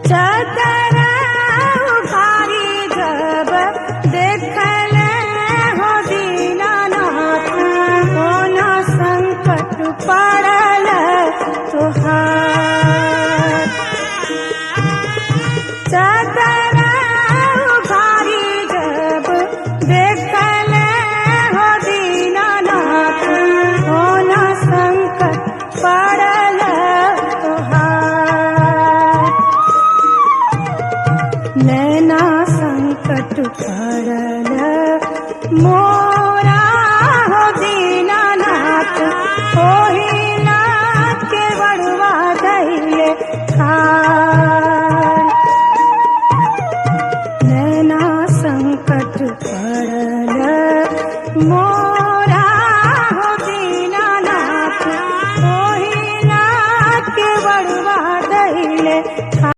चादर उघारी जब देखल हो दीनानाथ, हो न संकट पड़ल तुहार। चादर उघारी जब देखल हो दीनानाथ, हो न संकट पड़ल तुहार। नैना संकट पड़ल